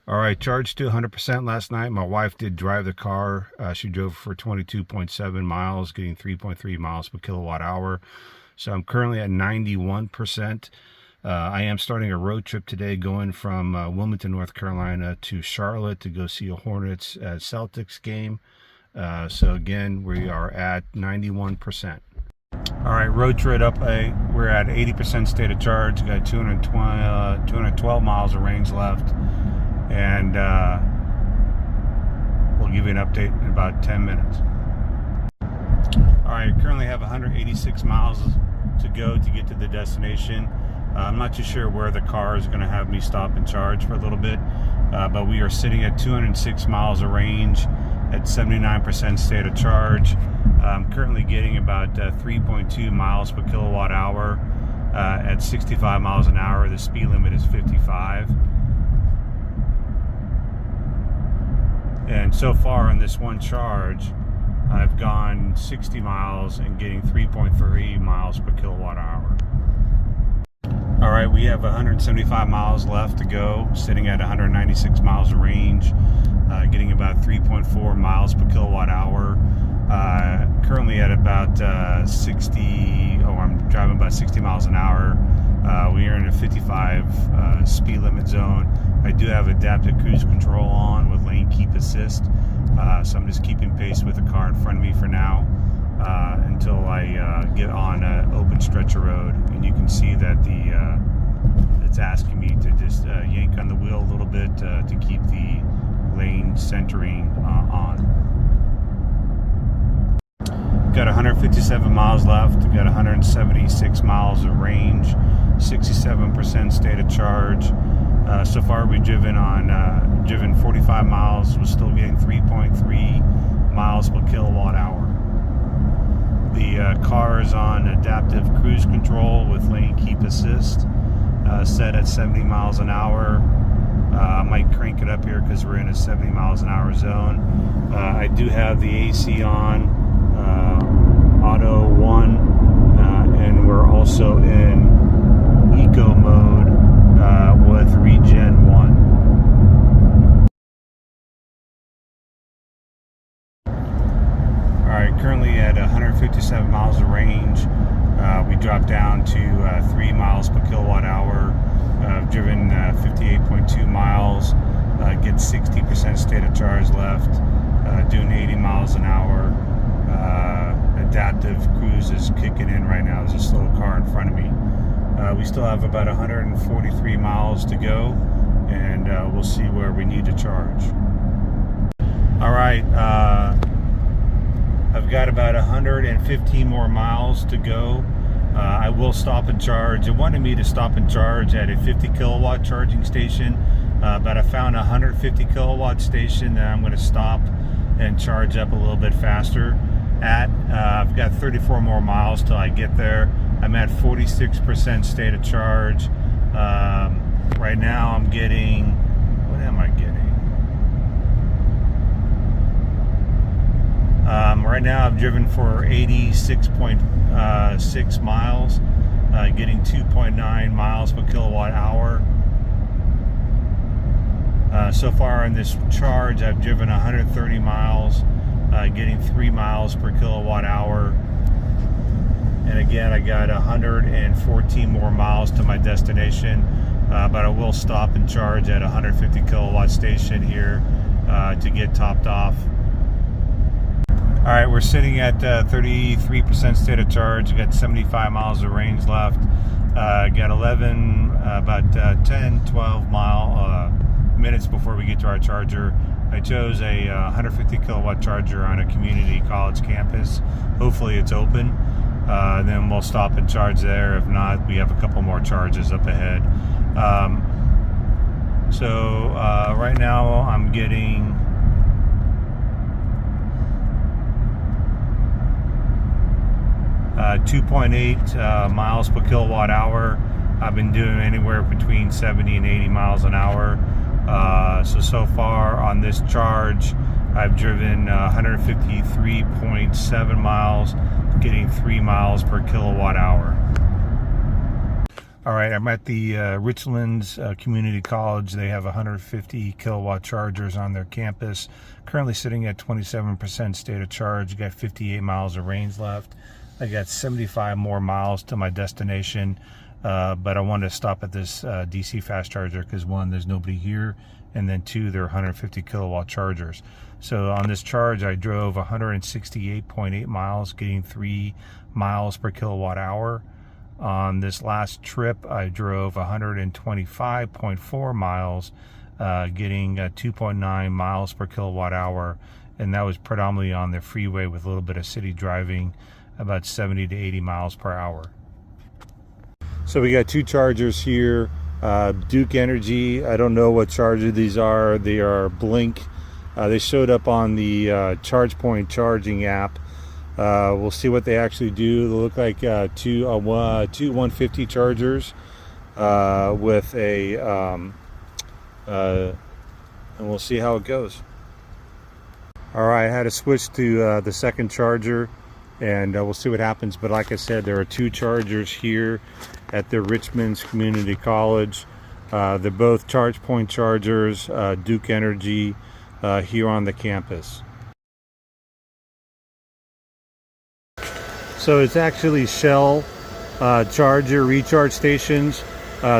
All right, charged to 100% last night. My wife did drive the car. She drove for 22.7 miles, getting 3.3 miles per kilowatt hour. So I'm currently at 91%. I am starting a road trip today going from Wilmington, North Carolina to Charlotte to go see a Hornets Celtics game. So again, we are at 91%. All right, road trip up. We're at 80% state of charge. Got 212 miles of range left. And we'll give you an update in about 10 minutes. All right, currently have 186 miles to go to get to the destination. I'm not too sure where the car is going to have me stop and charge for a little bit, but we are sitting at 206 miles of range at 79% state of charge. I'm currently getting about 3.2 miles per kilowatt hour at 65 miles an hour. The speed limit is 55. And so far on this one charge, I've gone 60 miles and getting 3.3 miles per kilowatt hour. All right, we have 175 miles left to go, sitting at 196 miles of range, getting about 3.4 miles per kilowatt hour. Currently at about I'm driving about 60 miles an hour. We are in a 55 speed limit zone. I do have adaptive cruise control on with lane keep assist, so I'm just keeping pace with the car in front of me for now until I get on an open stretch of road. And you can see that it's asking me to just yank on the wheel a little bit to keep the lane centering on. Got 157 miles left. Got 176 miles of range, 67% state of charge. So far we've driven 45 miles. We're still getting 3.3 miles per kilowatt hour. The car is on adaptive cruise control with lane keep assist, set at 70 miles an hour. I might crank it up here because we're in a 70 miles an hour zone. I do have the AC on, auto 1, and we're also in eco mode with regen 1. All right, currently at 157 miles of range. We dropped down to 3 miles per kilowatt hour. I've driven 58.2 miles, get 60% state of charge left, doing 80 miles an hour. Adaptive cruise is kicking in right now. There's a slow car in front of me. We still have about 143 miles to go, and we'll see where we need to charge. All right, I've got about 115 more miles to go. I will stop and charge. It wanted me to stop and charge at a 50 kilowatt charging station, but I found a 150 kilowatt station that I'm going to stop and charge up a little bit faster at. I've got 34 more miles till I get there. I'm at 46% state of charge. Right now I'm getting, what am I getting? Right now I've driven for 86.6 miles, getting 2.9 miles per kilowatt hour. So far on this charge, I've driven 130 miles, getting 3 miles per kilowatt hour. And again, I got 114 more miles to my destination, but I will stop and charge at a 150 kilowatt station here to get topped off. All right, we're sitting at 33% state of charge. Got 75 miles of range left. Got 10-12 minutes before we get to our charger. I chose a 150 kilowatt charger on a community college campus. Hopefully it's open. Then we'll stop and charge there. If not, we have a couple more charges up ahead. Right now I'm getting 2.8 miles per kilowatt hour. I've been doing anywhere between 70 and 80 miles an hour. So far on this charge, I've driven 153.7 miles, getting 3 miles per kilowatt hour. All right, I'm at the Richlands Community College. They have 150 kilowatt chargers on their campus. Currently sitting at 27% state of charge. Got 58 miles of range left. I got 75 more miles to my destination, but I wanted to stop at this DC fast charger because one, there's nobody here, and then two, they're 150 kilowatt chargers. So on this charge, I drove 168.8 miles, getting 3 miles per kilowatt hour. On this last trip, I drove 125.4 miles, getting 2.9 miles per kilowatt hour, and that was predominantly on the freeway with a little bit of city driving, about 70 to 80 miles per hour. So we got two chargers here, Duke Energy. I don't know what charger these are. They are Blink. They showed up on the ChargePoint charging app. We'll see what they actually do. They look like two 150 chargers with a and we'll see how it goes. All right, I had to switch to the second charger, and we'll see what happens. But like I said, there are two chargers here at the Richlands Community College. They're both ChargePoint chargers, Duke Energy, here on the campus. So it's actually Shell charger recharge stations.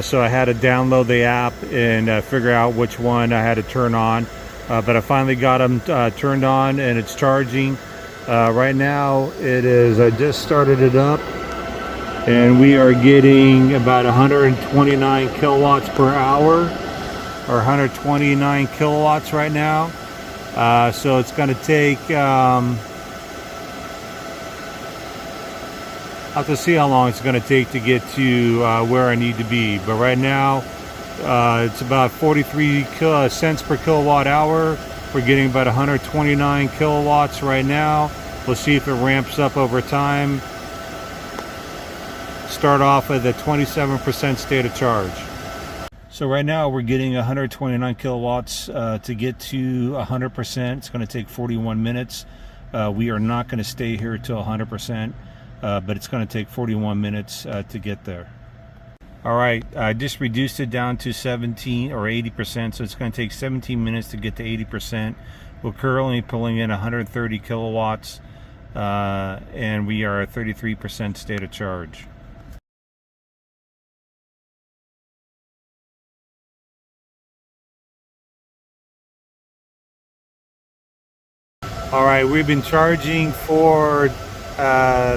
So I had to download the app and figure out which one I had to turn on. But I finally got them turned on, and it's charging. Right now it is, I just started it up, and we are getting about 129 kilowatts per hour, or 129 kilowatts right now. So it's going to take, I'll have to see how long it's going to take to get to where I need to be. But right now, it's about 43 cents per kilowatt hour. We're getting about 129 kilowatts right now. We'll see if it ramps up over time. Start off with a 27% state of charge. So right now we're getting 129 kilowatts. To get to 100%, it's going to take 41 minutes. We are not going to stay here till 100%. But it's going to take 41 minutes to get there. All right, I just reduced it down to 17 or 80%, so it's going to take 17 minutes to get to 80%. We're currently pulling in 130 kilowatts, and we are at 33% state of charge. All right, we've been charging for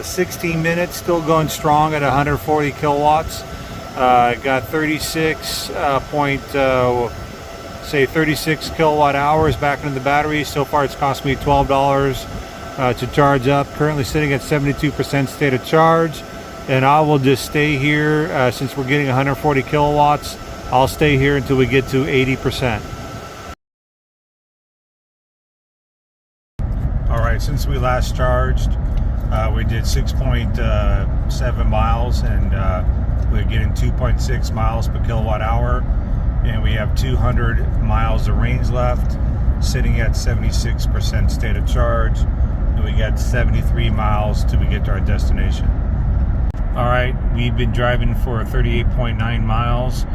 16 minutes, still going strong at 140 kilowatts. Got 36 kilowatt hours back into the battery. So far it's cost me $12 to charge up. Currently sitting at 72% state of charge, and I will just stay here since we're getting 140 kilowatts. I'll stay here until we get to 80%. All right, since we last charged, we did 6.7 miles, and we're getting 2.6 miles per kilowatt hour, and we have 200 miles of range left, sitting at 76% state of charge, and we got 73 miles till we get to our destination. All right, we've been driving for 38.9 miles.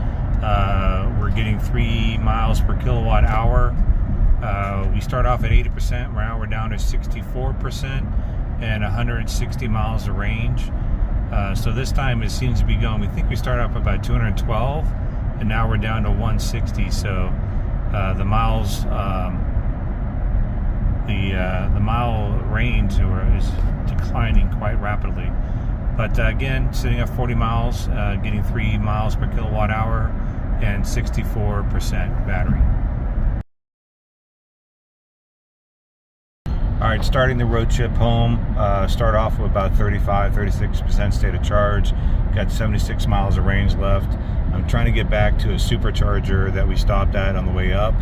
We're getting 3 miles per kilowatt hour. We start off at 80%, now we're down to 64%. And 160 miles of range. So this time it seems to be going, we think we start up about 212, and now we're down to 160. So the miles, the mile range is declining quite rapidly. But again, sitting at 40 miles, getting 3 miles per kilowatt hour, and 64% battery. All right, starting the road trip home, start off with about 36% state of charge, got 76 miles of range left. I'm trying to get back to a supercharger that we stopped at on the way up.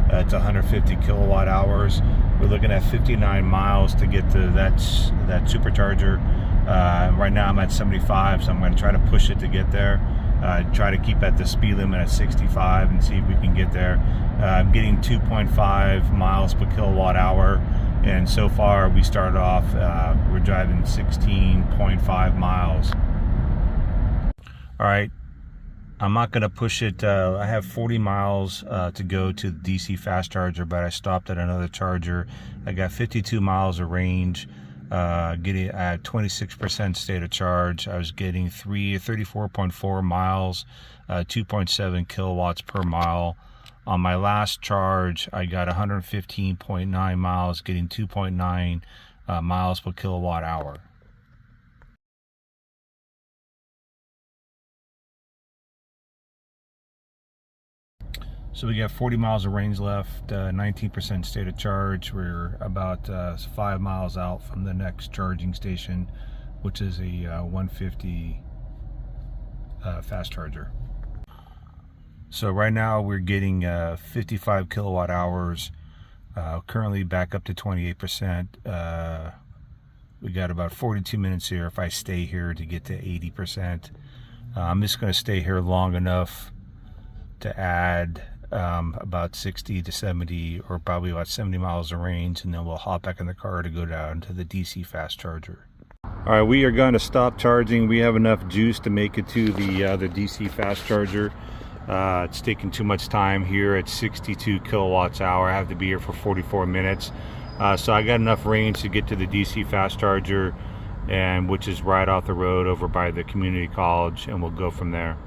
It's 150 kilowatt hours. We're looking at 59 miles to get to that supercharger. Right now I'm at 75, so I'm going to try to push it to get there. Try to keep at the speed limit at 65 and see if we can get there. I'm getting 2.5 miles per kilowatt hour. And so far we started off, we're driving 16.5 miles. All right, I'm not going to push it. I have 40 miles to go to the DC fast charger, but I stopped at another charger. I got 52 miles of range, getting at 26% state of charge. I was getting 34.4 miles, 2.7 kilowatts per mile. On my last charge, I got 115.9 miles, getting 2.9 miles per kilowatt hour. So we got 40 miles of range left, 19% state of charge. We're about 5 miles out from the next charging station, which is a 150 fast charger. So right now we're getting 55 kilowatt hours, currently back up to 28%. We got about 42 minutes here if I stay here to get to 80%. I'm just going to stay here long enough to add about 60 to 70, or probably about 70 miles of range, and then we'll hop back in the car to go down to the DC fast charger. All right, we are going to stop charging. We have enough juice to make it to the DC fast charger. It's taking too much time here at 62 kilowatts hour. I have to be here for 44 minutes. So I got enough range to get to the DC fast charger, and which is right off the road over by the community college, and we'll go from there.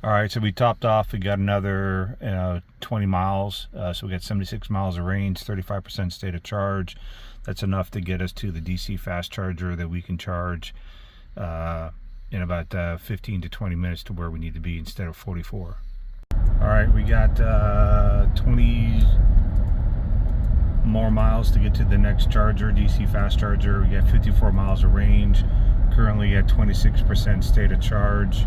All right, so we topped off. We got another 20 miles. So we got 76 miles of range, 35% state of charge. That's enough to get us to the DC fast charger that we can charge in about 15 to 20 minutes to where we need to be instead of 44. All right, we got 20 more miles to get to the next charger, DC fast charger. We got 54 miles of range, currently at 26% state of charge.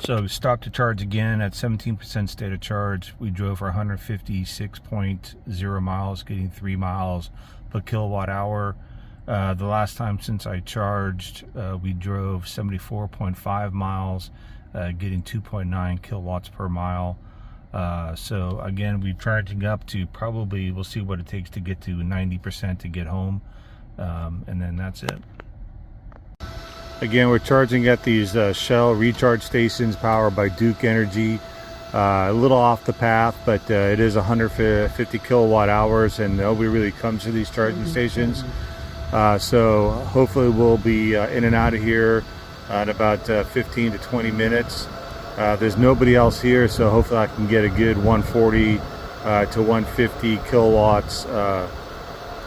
So we stopped to charge again at 17% state of charge. We drove for 156.0 miles, getting 3 miles per kilowatt hour. The last time since I charged, we drove 74.5 miles, getting 2.9 kilowatts per mile. So again, we're charging up to probably, we'll see what it takes to get to 90% to get home, and then that's it. Again, we're charging at these Shell recharge stations powered by Duke Energy. A little off the path, but it is 150 kilowatt hours, and nobody really comes to these charging stations. So hopefully we'll be in and out of here in about 15 to 20 minutes. There's nobody else here, so hopefully I can get a good 140 to 150 kilowatts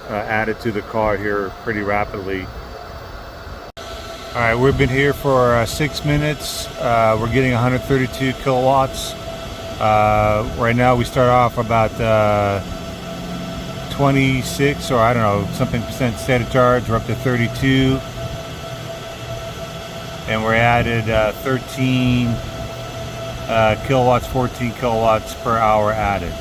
added to the car here pretty rapidly. All right, we've been here for 6 minutes. We're getting 132 kilowatts. Right now we start off about 26, or I don't know, something percent state of charge. We're up to 32. And we're added 13 kilowatts, 14 kilowatts per hour added.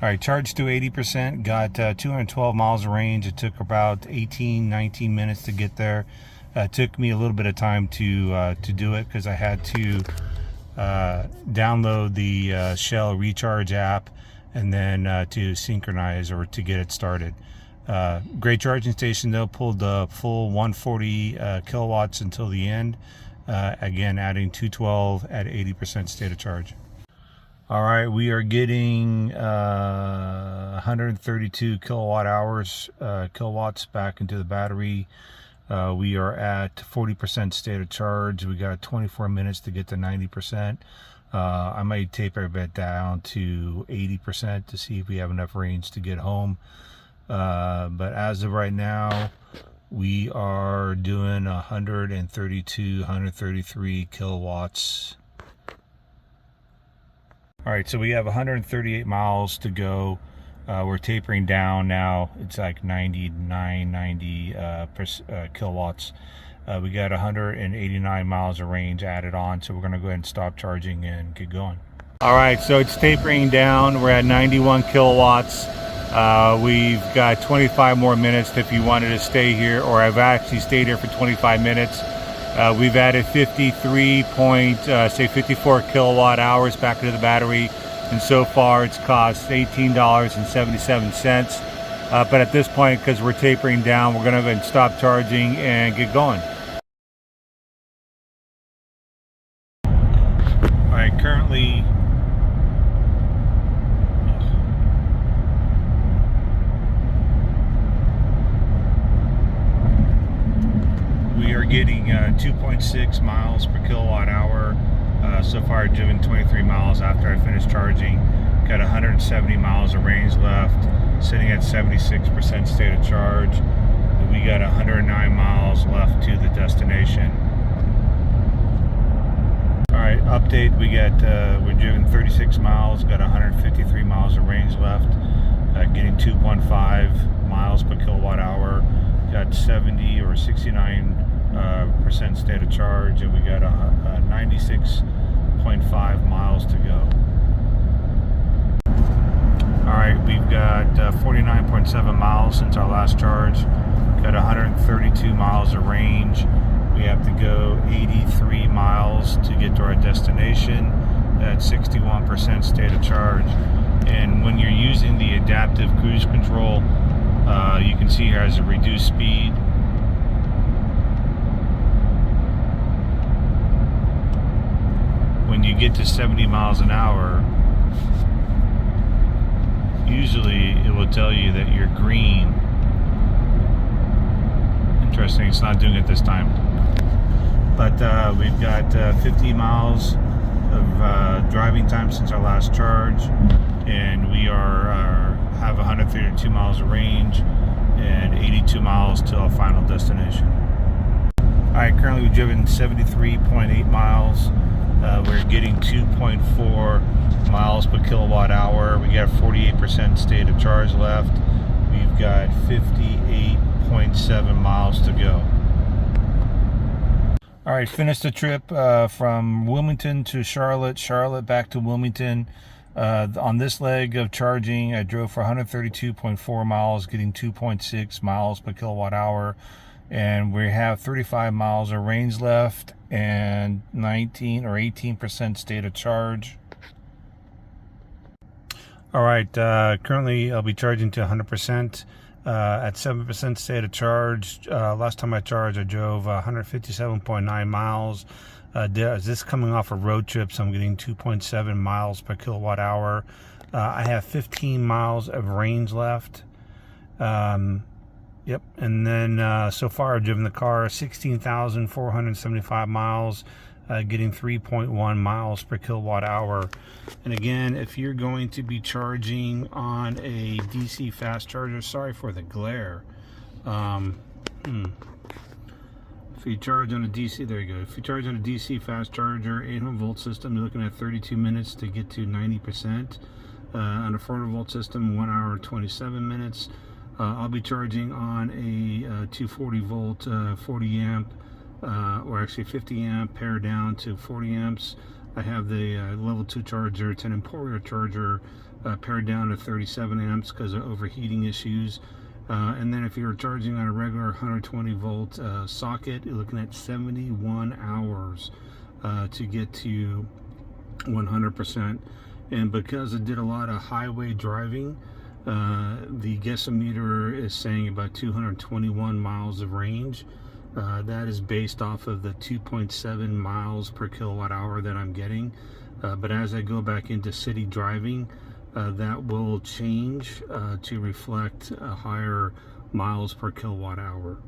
All right, charged to 80%, got 212 miles of range. It took about 18, 19 minutes to get there. It took me a little bit of time to do it because I had to download the Shell Recharge app and then to synchronize or to get it started. Great charging station though, pulled the full 140 kilowatts until the end. Again, adding 212 at 80% state of charge. All right, we are getting 132 kilowatt hours, kilowatts back into the battery. We are at 40% state of charge. We got 24 minutes to get to 90%. I might taper a bit down to 80% to see if we have enough range to get home. But as of right now, we are doing 132, 133 kilowatts. All right, so we have 138 miles to go. We're tapering down now. It's like 99, 90 kilowatts. We got 189 miles of range added on, so we're going to go ahead and stop charging and get going. All right, so it's tapering down. We're at 91 kilowatts. We've got 25 more minutes if you wanted to stay here, or I've actually stayed here for 25 minutes. We've added 54 kilowatt hours back into the battery, and so far it's cost $18.77. But at this point, because we're tapering down, we're going to go ahead and stop charging and get going. 1.6 miles per kilowatt hour. So far I've driven 23 miles after I finished charging. Got 170 miles of range left, sitting at 76% state of charge. We got 109 miles left to the destination. Alright, update, we're driven 36 miles, got 153 miles of range left, getting 2.5 miles per kilowatt hour, got 70 or 69% state of charge, and we got 96.5 miles to go. Alright, we've got 49.7 miles since our last charge, got 132 miles of range. We have to go 83 miles to get to our destination at 61% state of charge. And when you're using the adaptive cruise control, you can see here has a reduced speed. When you get to 70 miles an hour, usually it will tell you that you're green. Interesting, it's not doing it this time. But we've got 50 miles of driving time since our last charge, and we have 132 miles of range and 82 miles to our final destination. Alright, currently we've driven 73.8 miles. We're getting 2.4 miles per kilowatt hour. We got 48% state of charge left. We've got 58.7 miles to go. Alright, finished the trip from Wilmington to Charlotte, Charlotte back to Wilmington. On this leg of charging, I drove for 132.4 miles, getting 2.6 miles per kilowatt hour. And we have 35 miles of range left and 19 or 18% state of charge. Alright, currently I'll be charging to 100%. At 7% state of charge. Last time I charged, I drove 157.9 miles. This coming off a road trip, so I'm getting 2.7 miles per kilowatt hour. I have 15 miles of range left. Yep, and then so far I've driven the car 16,475 miles, getting 3.1 miles per kilowatt hour. And again, if you're going to be charging on a DC fast charger, sorry for the glare. If you charge on a DC, there you go. If you charge on a DC fast charger, 800 volt system, you're looking at 32 minutes to get to 90%. On a 400 volt system, 1 hour and 27 minutes. I'll be charging on a 240 volt 40 amp or actually 50 amp pared down to 40 amps. I have the level 2 charger, it's an Emporia charger, pared down to 37 amps because of overheating issues. And then if you're charging on a regular 120 volt socket, you're looking at 71 hours to get to 100%. And because I did a lot of highway driving, the guessometer is saying about 221 miles of range. That is based off of the 2.7 miles per kilowatt hour that I'm getting. But as I go back into city driving, that will change to reflect a higher miles per kilowatt hour.